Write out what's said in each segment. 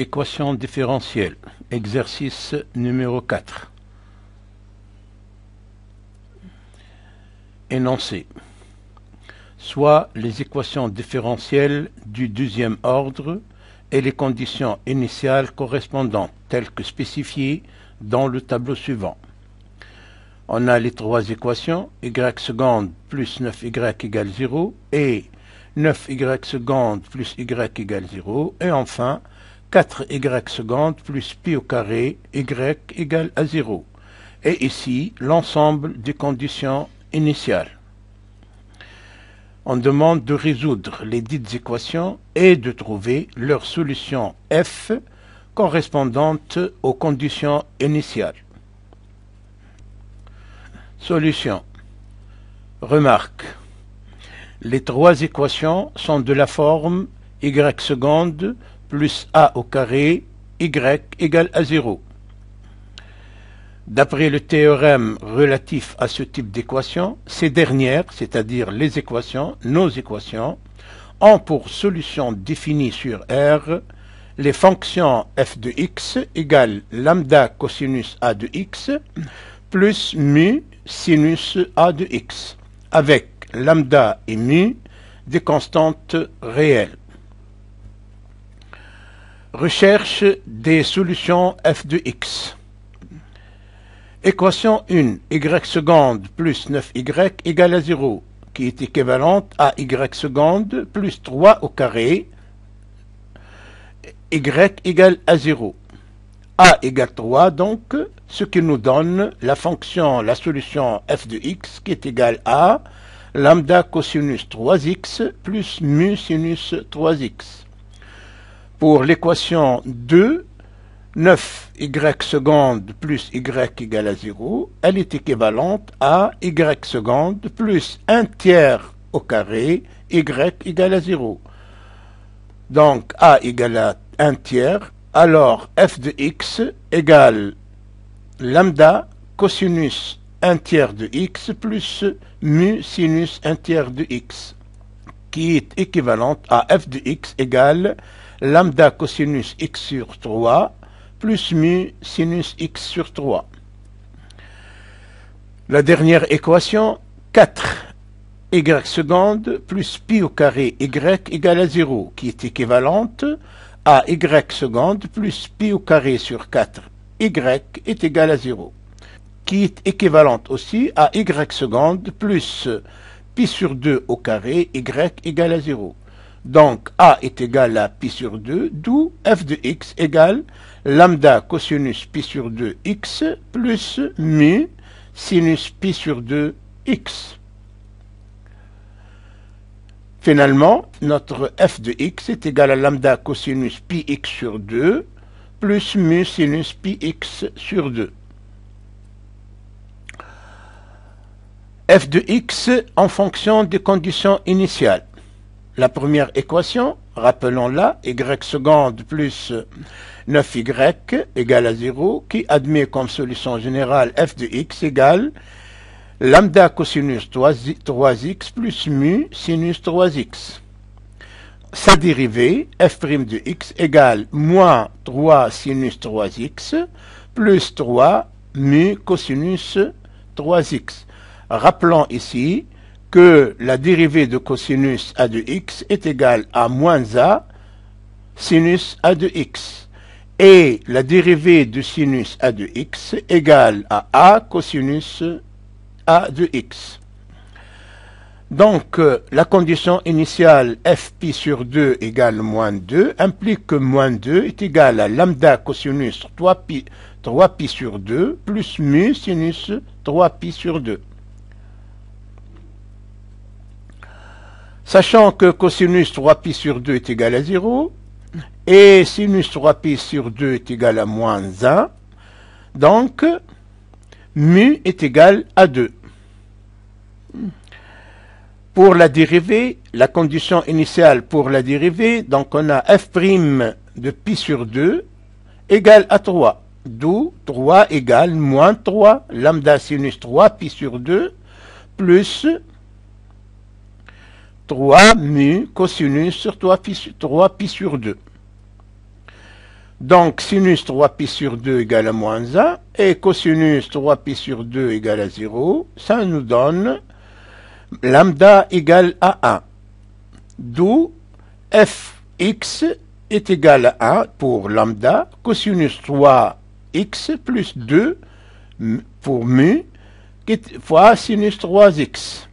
Équation différentielle. Exercice numéro 4. Énoncé. Soit les équations différentielles du deuxième ordre et les conditions initiales correspondantes, telles que spécifiées dans le tableau suivant. On a les trois équations, y seconde plus 9y égale 0 et 9y seconde plus y égale 0 et enfin 4y seconde plus pi au carré y égale à 0. Et ici, l'ensemble des conditions initiales. On demande de résoudre les dites équations et de trouver leur solution f correspondante aux conditions initiales. Solution. Remarque. Les trois équations sont de la forme y seconde plus a au carré y égale à 0. D'après le théorème relatif à ce type d'équation, ces dernières, c'est-à-dire les équations, nos équations, ont pour solution définie sur R les fonctions f de x égale lambda cosinus a de x plus mu sinus a de x, avec lambda et mu des constantes réelles. Recherche des solutions f de x. Équation 1, y seconde plus 9y égale à 0, qui est équivalente à y seconde plus 3 au carré, y égale à 0. A égale 3, donc, ce qui nous donne la solution f de x, qui est égale à lambda cosinus 3x plus mu sinus 3x. Pour l'équation 2, 9y seconde plus y égale à 0, elle est équivalente à y seconde plus 1 tiers au carré, y égale à 0. Donc a égale à 1 tiers, alors f de x égale lambda cosinus 1 tiers de x plus mu sinus 1 tiers de x, qui est équivalente à f de x égale lambda cosinus x sur 3 plus mu sinus x sur 3. La dernière équation, 4y seconde plus pi au carré y égale à 0, qui est équivalente à y seconde plus pi au carré sur 4 y est égal à 0, qui est équivalente aussi à y seconde plus pi sur 2 au carré y égale à 0. Donc a est égal à pi sur 2, d'où f de x égale lambda cosinus pi sur 2 x plus mu sinus pi sur 2 x. Finalement, notre f de x est égal à lambda cosinus pi x sur 2 plus mu sinus pi x sur 2. F de x en fonction des conditions initiales. La première équation, rappelons-la, y seconde plus 9y égale à 0, qui admet comme solution générale f de x égale lambda cosinus 3x plus mu sinus 3x. Sa dérivée, f' de x égale moins 3 sinus 3x plus 3 mu cosinus 3x. Rappelons ici que la dérivée de cosinus a de x est égale à moins a sinus a de x et la dérivée de sinus a de x égale à a cosinus a de x. Donc, la condition initiale f pi sur 2 égale moins 2 implique que moins 2 est égal à lambda cosinus 3pi sur 2 plus mu sinus 3pi sur 2. Sachant que cosinus 3pi sur 2 est égal à 0 et sinus 3pi sur 2 est égal à moins 1, donc mu est égal à 2. Pour la dérivée, la condition initiale pour la dérivée, donc on a f' de pi sur 2 égale à 3, d'où 3 égale moins 3 lambda sinus 3pi sur 2 plus 3 mu cosinus sur 3pi sur 2. Donc, sinus 3pi sur 2 égale à moins 1 et cosinus 3pi sur 2 égale à 0. Ça nous donne lambda égale à 1. D'où fx est égal à 1 pour lambda cosinus 3x plus 2 pour mu fois sinus 3x.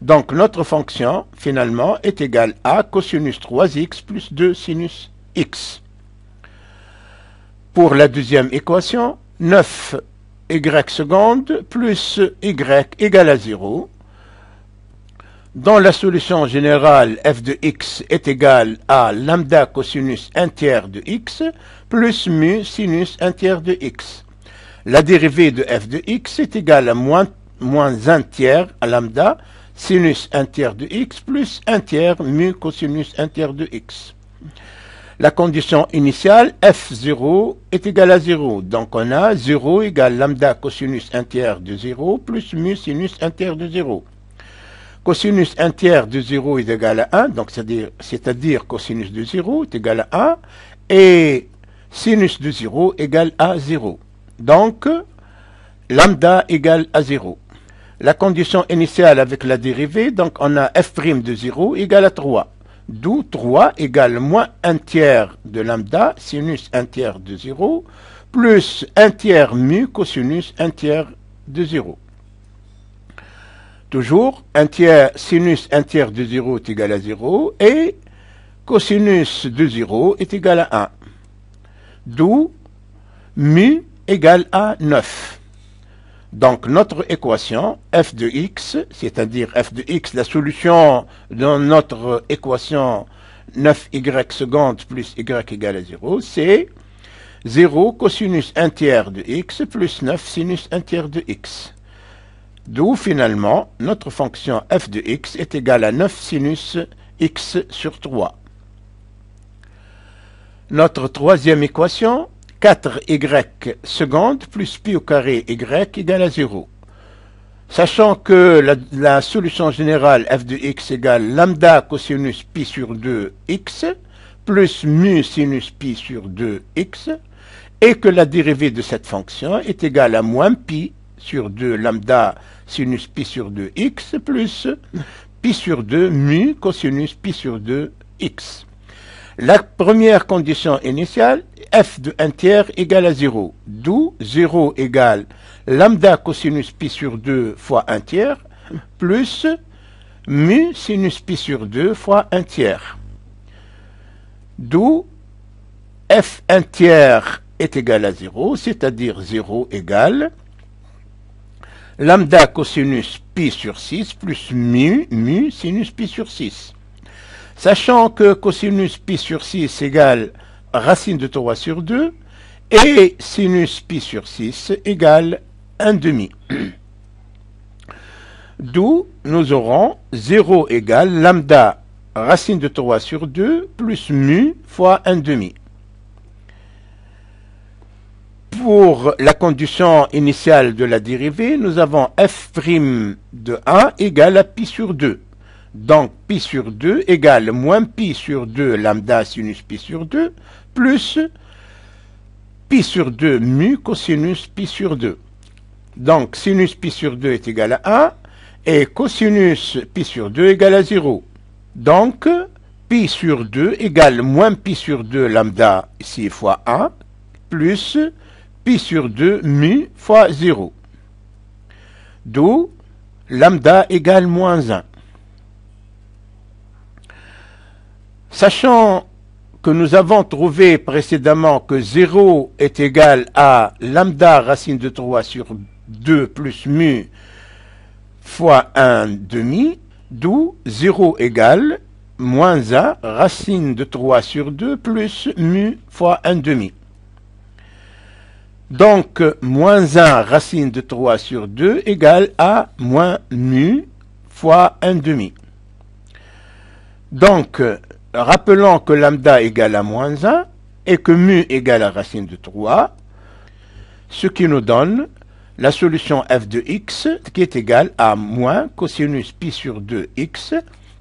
Donc, notre fonction, finalement, est égale à cosinus 3x plus 2 sinus x. Pour la deuxième équation, 9y seconde plus y égale à 0. Dans la solution générale, f de x est égal à lambda cosinus 1 tiers de x plus mu sinus 1 tiers de x. La dérivée de f de x est égale à moins 1 tiers à lambda sinus 1 tiers de x plus 1 tiers mu cosinus 1 tiers de x. La condition initiale, f0 est égal à 0. Donc on a 0 égale lambda cosinus 1 tiers de 0 plus mu sinus 1 tiers de 0. Cosinus 1 tiers de 0 est égal à 1, donc c'est-à-dire cosinus de 0 est égal à 1, et sinus de 0 égale à 0. Donc, lambda égale à 0. La condition initiale avec la dérivée, donc on a f' de 0 égale à 3. D'où 3 égale moins 1 tiers de lambda, sinus 1 tiers de 0, plus 1 tiers mu cosinus 1 tiers de 0. Toujours, 1 tiers, sinus 1 tiers de 0 est égal à 0, et cosinus de 0 est égal à 1. D'où mu égale à 9. Donc, notre équation, f de x, c'est-à-dire f de x, la solution de notre équation 9y seconde plus y égale à 0, c'est 0 cosinus 1 tiers de x plus 9 sinus 1 tiers de x. D'où, finalement, notre fonction f de x est égale à 9 sinus x sur 3. Notre troisième équation, 4y seconde plus pi au carré y égale à 0. Sachant que la solution générale f de x égale lambda cosinus pi sur 2 x plus mu sinus pi sur 2 x et que la dérivée de cette fonction est égale à moins pi sur 2 lambda sinus pi sur 2 x plus pi sur 2 mu cosinus pi sur 2 x. La première condition initiale, f de 1 tiers égale à 0, d'où 0 égale lambda cosinus pi sur 2 fois 1 tiers, plus mu sinus pi sur 2 fois 1 tiers. D'où f 1 tiers est égal à 0, c'est-à-dire 0 égale lambda cosinus pi sur 6 plus mu sinus pi sur 6. Sachant que cosinus pi sur 6 égale racine de 3 sur 2 et sinus pi sur 6 égale 1 demi. D'où nous aurons 0 égale lambda racine de 3 sur 2 plus mu fois 1 demi. Pour la condition initiale de la dérivée, nous avons f' de 1 égale à pi sur 2. Donc, pi sur 2 égale moins pi sur 2 lambda sinus pi sur 2 plus pi sur 2 mu cosinus pi sur 2. Donc, sinus pi sur 2 est égal à 1 et cosinus pi sur 2 égale à 0. Donc, pi sur 2 égale moins pi sur 2 lambda ici fois 1 plus pi sur 2 mu fois 0. D'où lambda égale moins 1. Sachant que nous avons trouvé précédemment que 0 est égal à lambda racine de 3 sur 2 plus mu fois 1 demi, d'où 0 égale moins 1 racine de 3 sur 2 plus mu fois 1 demi. Donc, moins 1 racine de 3 sur 2 égale à moins mu fois 1 demi. Donc, rappelons que lambda égale à moins 1 et que mu égale à racine de 3, ce qui nous donne la solution f de x qui est égale à moins cosinus pi sur 2 x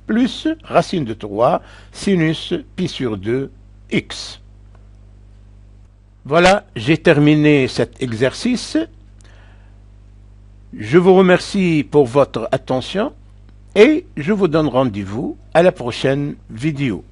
plus racine de 3 sinus pi sur 2 x. Voilà, j'ai terminé cet exercice. Je vous remercie pour votre attention et je vous donne rendez-vous à la prochaine vidéo.